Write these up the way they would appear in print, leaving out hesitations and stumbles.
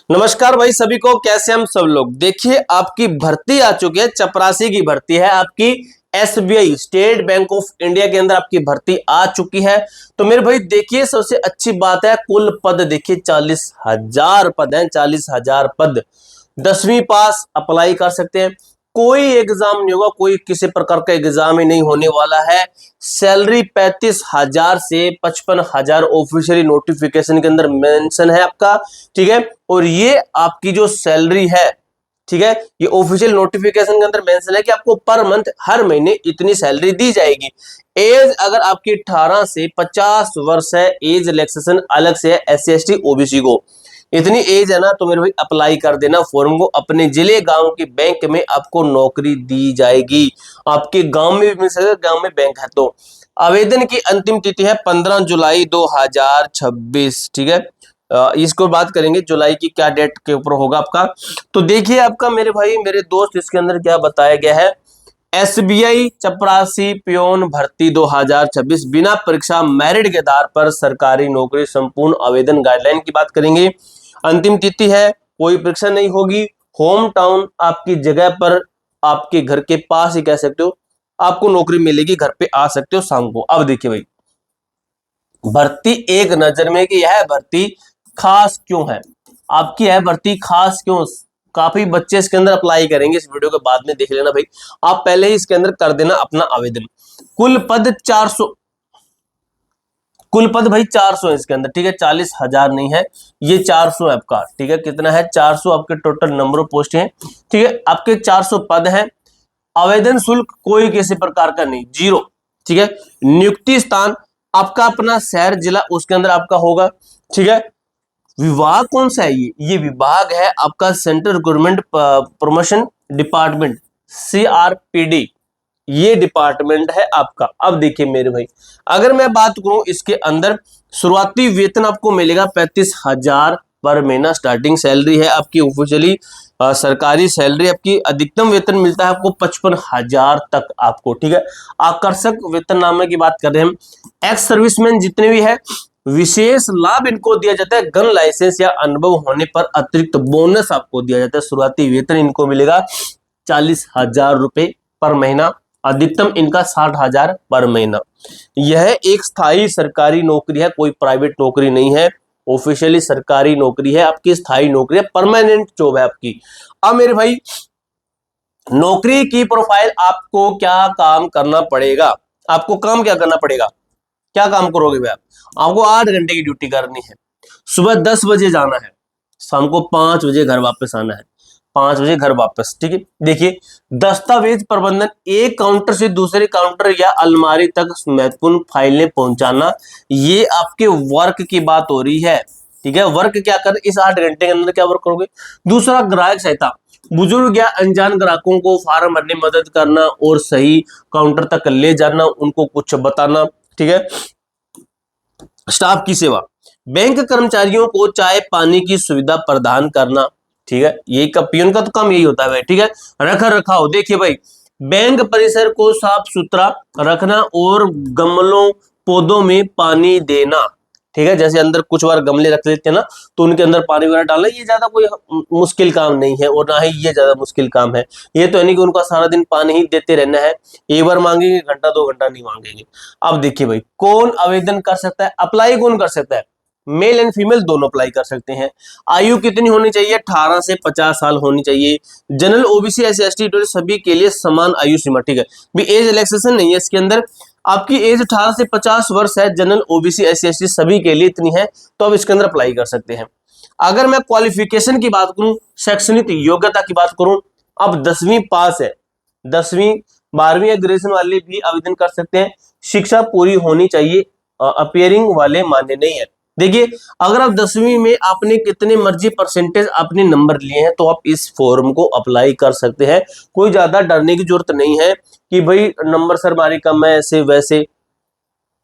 नमस्कार भाई सभी को, कैसे हम सब लोग। देखिए आपकी भर्ती आ चुकी है, चपरासी की भर्ती है आपकी। SBI state bank of India के अंदर आपकी भर्ती आ चुकी है। तो मेरे भाई देखिए, सबसे अच्छी बात है कुल पद देखिए 40,000 पद हैं, 40,000 पद। 10वीं पास अप्लाई कर सकते हैं। कोई एग्जाम नहीं होगा, कोई किसी प्रकार का एग्जाम ही नहीं होने वाला है। सैलरी 35,000 से 55,000 ऑफिशियली नोटिफिकेशन के अंदर मेंशन है आपका, ठीक है। और ये आपकी जो सैलरी है, ठीक है, ये ऑफिशियल नोटिफिकेशन के अंदर मेंशन है कि आपको पर मंथ हर महीने इतनी सैलरी दी जाएगी। एज अगर आपकी 18 से 50 वर्ष है, एज रिलैक्सेशन अलग से है एससी एसटी ओबीसी को। इतनी एज है ना तो मेरे भाई अप्लाई कर देना फॉर्म को। अपने जिले गांव के बैंक में आपको नौकरी दी जाएगी। आपके गांव में भी मिल सकता है, गांव में बैंक है तो। आवेदन की अंतिम तिथि है 15 जुलाई 2026, ठीक है। इसको बात करेंगे जुलाई की क्या डेट के ऊपर होगा आपका। तो देखिए आपका मेरे भाई मेरे दोस्त, इसके अंदर क्या बताया गया है। एसबीआई चपरासी पियोन भर्ती 2026 बिना परीक्षा मेरिट के आधार पर सरकारी नौकरी संपूर्ण आवेदन गाइडलाइन की बात करेंगे। अंतिम तिथि है, कोई परीक्षा नहीं होगी। होम टाउन आपकी जगह पर, आपके घर के पास ही कह सकते हो, आपको नौकरी मिलेगी, घर पे आ सकते हो शाम को। अब देखिए भाई भर्ती एक नजर में कि यह भर्ती खास क्यों है, आपकी यह भर्ती खास क्यों। काफी बच्चे इसके अंदर अप्लाई करेंगे, इस वीडियो के बाद में देख लेना भाई। आप पहले ही इसके अंदर कर देना अपना आवेदन। कुल पद 400, कुल पद भाई 400 है इसके अंदर, ठीक है। 40,000 नहीं है, ये 400 है आपका, ठीक है। कितना है? 400 आपके टोटल नंबर ऑफ पोस्ट हैं, ठीक है। आपके 400 पद हैं। आवेदन शुल्क कोई किसी प्रकार का नहीं, जीरो, ठीक है। नियुक्ति स्थान आपका अपना शहर जिला उसके अंदर आपका होगा, ठीक है। विभाग कौन सा है? ये विभाग है आपका सेंट्रल गवर्नमेंट प्रमोशन डिपार्टमेंट, सीआरपीडी, ये डिपार्टमेंट है आपका। अब देखिए मेरे भाई, अगर मैं बात करूं इसके अंदर, शुरुआती वेतन आपको मिलेगा 35,000 पर महीना। स्टार्टिंग सैलरी है आपकी ऑफिशियली सरकारी सैलरी। आपकी अधिकतम वेतन मिलता है आपको 55,000 तक आपको, ठीक है। आकर्षक वेतननामे की बात कर रहे हैं हम। एक्स सर्विसमैन जितने भी है, विशेष लाभ इनको दिया जाता है। गन लाइसेंस या अनुभव होने पर अतिरिक्त बोनस आपको दिया जाता है। शुरुआती वेतन इनको मिलेगा 40,000 रुपए पर महीना। अधिकतम इनका 60,000 पर महीना। यह एक स्थायी सरकारी नौकरी है, कोई प्राइवेट नौकरी नहीं है। ऑफिशियली सरकारी नौकरी है आपकी, स्थायी नौकरी है, परमानेंट जॉब है आपकी। अब मेरे भाई नौकरी की प्रोफाइल, आपको क्या काम करना पड़ेगा, आपको काम क्या करना पड़ेगा, क्या काम करोगे भाई आप। आपको 8 घंटे की ड्यूटी करनी है। सुबह 10 बजे जाना है, शाम को 5 बजे घर वापस आना है। 5 बजे घर वापस, ठीक है। देखिए दस्तावेज प्रबंधन, एक काउंटर से दूसरे काउंटर या अलमारी तक महत्वपूर्ण फाइलें पहुंचाना, ये आपके वर्क की बात हो रही है, ठीक है। वर्क क्या कर, इस 8 घंटे के अंदर क्या वर्क करोगे। दूसरा ग्राहक सहायता, बुजुर्ग या अनजान ग्राहकों को फार्म भरने में मदद करना और सही काउंटर तक ले जाना, उनको कुछ बताना, ठीक है। स्टाफ की सेवा, बैंक कर्मचारियों को चाय पानी की सुविधा प्रदान करना, ठीक है। यही का पियून का तो काम यही होता है भाई, ठीक है। रख रखाव, देखिए भाई बैंक परिसर को साफ सुथरा रखना और गमलों पौधों में पानी देना, ठीक है। जैसे अंदर कुछ बार गमले रख लेते हैं ना, तो उनके अंदर पानी वगैरह डालना, ये ज्यादा कोई मुश्किल काम नहीं है और ना ही ये ज्यादा मुश्किल काम है। ये तो नहीं कि उनका सारा दिन पानी ही देते रहना है, एक बार मांगेंगे घंटा 2 घंटा नहीं मांगेंगे। अब देखिए भाई कौन आवेदन कर सकता है, अप्लाई कौन कर सकता है। मेल एंड फीमेल दोनों अप्लाई कर सकते हैं। आयु कितनी होनी चाहिए? 18 से 50 साल होनी चाहिए। जनरल ओबीसी एससी एसटी सभी के लिए समान आयु सीमा, ठीक है। भी एज रिलैक्सेशन नहीं है इसके अंदर। आपकी एज 18 से 50 वर्ष है, जनरल ओबीसी एससी एसटी सभी के लिए इतनी है, तो आप इसके अंदर अप्लाई कर सकते हैं। अगर मैं क्वालिफिकेशन की बात करूं, शैक्षणिक योग्यता की बात करूं, अब 10वीं पास है, 10वीं 12वीं या ग्रेजुएशन वाले भी आवेदन कर सकते हैं। शिक्षा पूरी होनी चाहिए, अपियरिंग वाले मान्य नहीं है। देखिए अगर आप 10वीं में आपने कितने मर्जी परसेंटेज अपने नंबर लिए हैं, तो आप इस फॉर्म को अप्लाई कर सकते हैं। कोई ज्यादा डरने की जरूरत नहीं है कि भाई नंबर सर हमारे कम है, ऐसे वैसे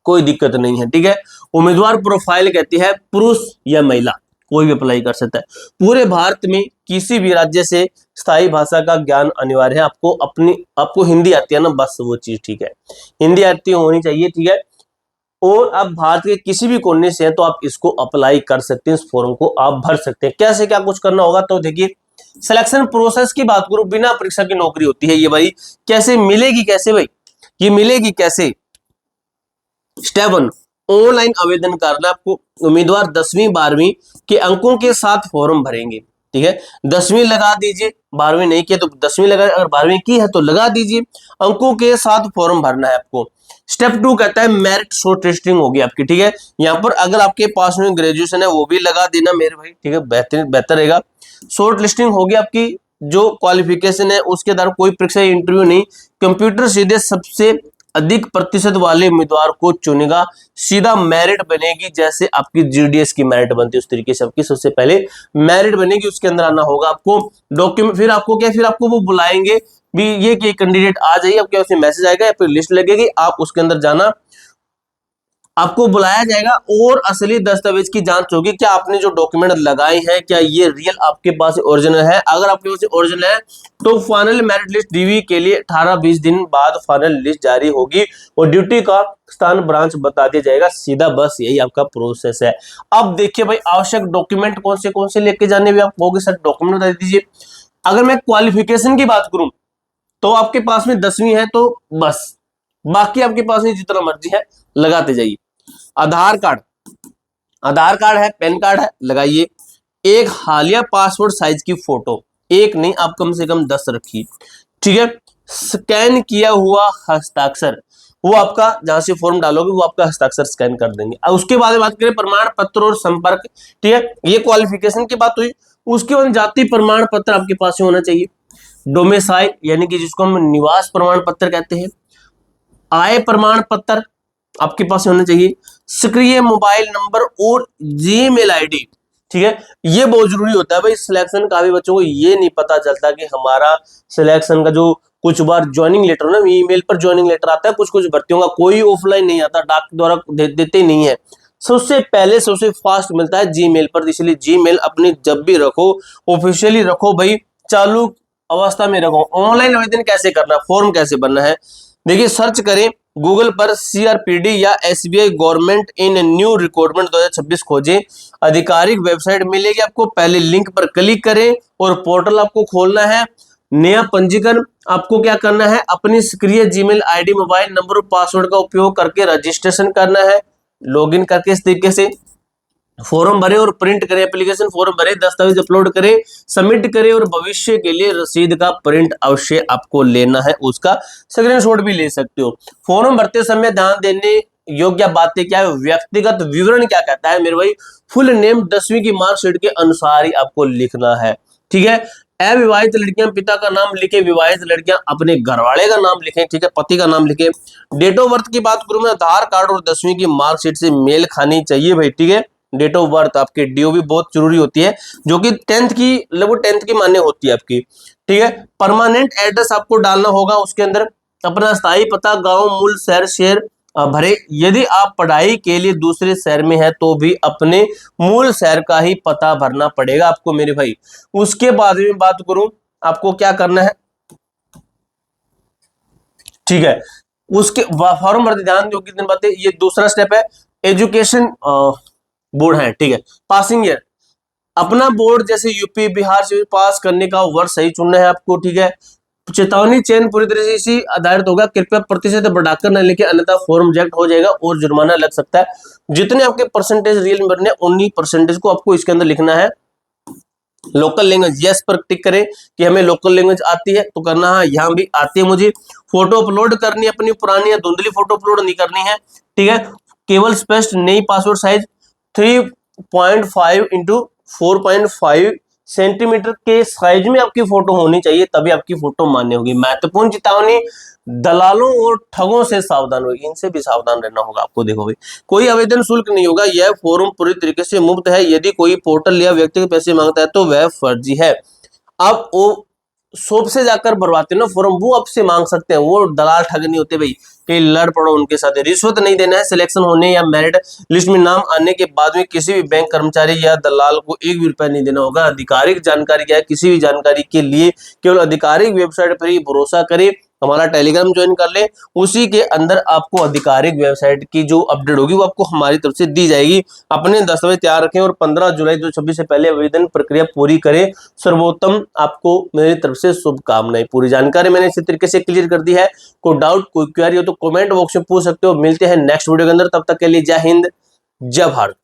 कोई दिक्कत नहीं है, ठीक है। उम्मीदवार प्रोफाइल कहती है पुरुष या महिला कोई भी अप्लाई कर सकता है। पूरे भारत में किसी भी राज्य से स्थायी भाषा का ज्ञान अनिवार्य है। आपको हिंदी आती है ना, बस वो चीज, ठीक है। हिंदी आती होनी चाहिए, ठीक है। और आप भारत के किसी भी कोने से हैं तो आप इसको अप्लाई कर सकते हैं, इस फॉर्म को आप भर सकते हैं। कैसे क्या कुछ करना होगा, तो देखिए सिलेक्शन प्रोसेस की बात करूं, बिना परीक्षा की नौकरी होती है ये भाई। कैसे मिलेगी, कैसे भाई ये मिलेगी कैसे? स्टेप 1, ऑनलाइन आवेदन करना आपको। उम्मीदवार 10वीं 12वीं के अंकों के साथ फॉर्म भरेंगे, ठीक है। 10वीं लगा दीजिए, 12वीं नहीं किया तो 10वीं लगा, अगर 12वीं की है तो लगा दीजिए। अंकों के साथ फॉर्म भरना है आपको। स्टेप 2 कहता है मेरिट शॉर्ट लिस्टिंग होगी आपकी, ठीक है। यहाँ पर अगर आपके पास में ग्रेजुएशन है वो भी लगा देना मेरे भाई, ठीक है, बेहतर रहेगा। शॉर्ट लिस्टिंग होगी आपकी, जो क्वालिफिकेशन है उसके द्वारा कोई परीक्षा इंटरव्यू नहीं, कंप्यूटर सीधे सबसे अधिक प्रतिशत वाले उम्मीदवार को चुनेगा, सीधा मेरिट बनेगी। जैसे आपकी जीडीएस की मेरिट बनती है उस तरीके से आपकी सबसे पहले मेरिट बनेगी, उसके अंदर आना होगा आपको। डॉक्यूमेंट फिर आपको क्या, फिर आपको वो बुलाएंगे भी, ये कि कैंडिडेट आ जाइए, आपके उसमें मैसेज आएगा या फिर लिस्ट लगेगी, आप उसके अंदर जाना, आपको बुलाया जाएगा और असली दस्तावेज की जांच होगी। क्या आपने जो डॉक्यूमेंट लगाए हैं क्या ये रियल आपके पास ओरिजिनल है? अगर आपके पास ओरिजिनल है तो फाइनल मेरिट लिस्ट डीवी के लिए 18-20 दिन बाद फाइनल लिस्ट जारी होगी और ड्यूटी का स्थान ब्रांच बता दिया जाएगा। सीधा बस यही आपका प्रोसेस है। अब देखिए भाई, आवश्यक डॉक्यूमेंट कौन से लेके जाने भी आप कहोगे सर डॉक्यूमेंट बता दीजिए। अगर मैं क्वालिफिकेशन की बात करूं तो आपके पास में 10वीं है तो बस, बाकी आपके पास में जितना मर्जी है लगाते जाइए। आधार कार्ड, आधार कार्ड है, पैन कार्ड है, लगाइए। एक हालिया पासपोर्ट साइज की फोटो, एक नहीं आप कम से कम 10 रखिए, ठीक है। स्कैन किया हुआ हस्ताक्षर, वो आपका जहां से फॉर्म डालोगे वो आपका हस्ताक्षर स्कैन कर देंगे। अब उसके बाद बात करें प्रमाण पत्र और संपर्क, ठीक है, ये क्वालिफिकेशन की बात हुई। उसके बाद जाति प्रमाण पत्र आपके पास होना चाहिए। डोमिसाइल यानी कि जिसको हम निवास प्रमाण पत्र कहते हैं। आय प्रमाण पत्र आपके पास होना चाहिए। सक्रिय मोबाइल नंबर और जीमेल आईडी, ठीक है, ये बहुत जरूरी होता है भाई। सिलेक्शन काफी बच्चों को ये नहीं पता चलता कि हमारा सिलेक्शन का जो कुछ बार ज्वाइनिंग लेटर ना, ईमेल पर ज्वाइनिंग लेटर आता है, कुछ भर्तियों का कोई ऑफलाइन नहीं आता, डाक द्वारा देते नहीं है। सबसे पहले सबसे फास्ट मिलता है जीमेल पर, इसलिए जीमेल अपनी जब भी रखो ऑफिशियली रखो भाई, चालू अवस्था में रखो। ऑनलाइन आवेदन कैसे करना, फॉर्म कैसे भरना है, देखिए सर्च करें गूगल पर सीआरपीडी या SBI government in new recruitment 2026 खोजें, आधिकारिक वेबसाइट मिलेगी आपको। पहले लिंक पर क्लिक करें और पोर्टल आपको खोलना है। नया पंजीकरण आपको क्या करना है, अपनी सक्रिय जीमेल आईडी मोबाइल नंबर और पासवर्ड का उपयोग करके रजिस्ट्रेशन करना है। लॉगिन करके इस तरीके से फॉर्म भरे और प्रिंट करें, एप्लीकेशन फॉर्म भरे, दस्तावेज अपलोड करें, सबमिट करें और भविष्य के लिए रसीद का प्रिंट अवश्य आपको लेना है, उसका स्क्रीनशॉट भी ले सकते हो। फॉर्म भरते समय ध्यान देने योग्य बातें क्या है, व्यक्तिगत विवरण क्या कहता है मेरे भाई, फुल नेम 10वीं की मार्कशीट के अनुसार ही आपको लिखना है, ठीक है। अविवाहित लड़कियां पिता का नाम लिखे, विवाहित लड़कियां अपने घरवाले का नाम लिखें, ठीक है, पति का नाम लिखे। डेट ऑफ बर्थ की बात करूं मैं, आधार कार्ड और 10वीं की मार्कशीट से मेल खानी चाहिए भाई, ठीक है। डेट ऑफ बर्थ आपके डीओ भी बहुत जरूरी होती है, जो कि 10th की लगभग 10th की मान्य होती है आपकी, ठीक है। परमानेंट एड्रेस आपको डालना होगा उसके अंदर, अपना स्थायी पता, गांव, मूल शहर भरे। यदि आप पढ़ाई के लिए दूसरे शहर में है तो भी अपने मूल शहर का ही पता भरना पड़ेगा आपको मेरे भाई। उसके बाद में बात करूं आपको क्या करना है, ठीक है, उसके फॉर्म भरते ध्यान दो कितनी बातें, ये दूसरा स्टेप है। एजुकेशन बोर्ड है, ठीक है, पासिंग ईयर, अपना बोर्ड जैसे यूपी बिहार से पास करने का वर्ष सही चुनना है आपको, ठीक है। चेतावनी चयन पूरी तरह से इसी आधारित होगा, कृपया प्रतिशत बढ़ाकर न लिखे अन्यथा फॉर्म रिजेक्ट हो जाएगा और जुर्माना लग सकता है। जितने आपके परसेंटेज रियल में भरने उन्हीं परसेंटेज को आपको इसके अंदर लिखना है। लोकल लैंग्वेज यस पर टिक करें कि हमें लोकल लैंग्वेज आती है तो करना है, यहाँ भी आती है मुझे। फोटो अपलोड करनी है अपनी पुरानी या धुंधली फोटो अपलोड नहीं करनी है, ठीक है। केवल स्पष्ट नई पासपोर्ट साइज 3.5 इंटू 4.5 सेंटीमीटर के साइज में आपकी फोटो होनी चाहिए, तभी आपकी फोटो मान्य होगी। महत्वपूर्ण चेतावनी, दलालों और ठगों से सावधान होगी, इनसे भी सावधान रहना होगा आपको। देखो भाई, कोई आवेदन शुल्क नहीं होगा, यह फॉर्म पूरी तरीके से मुफ्त है। यदि कोई पोर्टल या व्यक्ति के पैसे मांगता है तो वह फर्जी है। अब वो शॉप से जाकर भरवाते ना फॉर्म, वो आपसे मांग सकते हैं, वो दलाल ठग नहीं होते भाई, कहीं लड़ पड़ो उनके साथ। रिश्वत नहीं देना है। सिलेक्शन होने या मेरिट लिस्ट में नाम आने के बाद में किसी भी बैंक कर्मचारी या दलाल को 1 भी रुपया नहीं देना होगा। आधिकारिक जानकारी क्या है, किसी भी जानकारी के लिए केवल आधिकारिक वेबसाइट पर ही भरोसा करें। हमारा टेलीग्राम ज्वाइन कर ले, उसी के अंदर आपको आधिकारिक वेबसाइट की जो अपडेट होगी वो आपको हमारी तरफ से दी जाएगी। अपने दस्तावेज तैयार रखें और 15 जुलाई 2026 से पहले आवेदन प्रक्रिया पूरी करें। सर्वोत्तम आपको मेरी तरफ से शुभकामनाएं। पूरी जानकारी मैंने इसी तरीके से क्लियर कर दी है। कोई डाउट कोई क्वेरी हो तो कमेंट बॉक्स में पूछ सकते हो। मिलते हैं नेक्स्ट वीडियो के अंदर, तब तक के लिए जय हिंद जय भारत।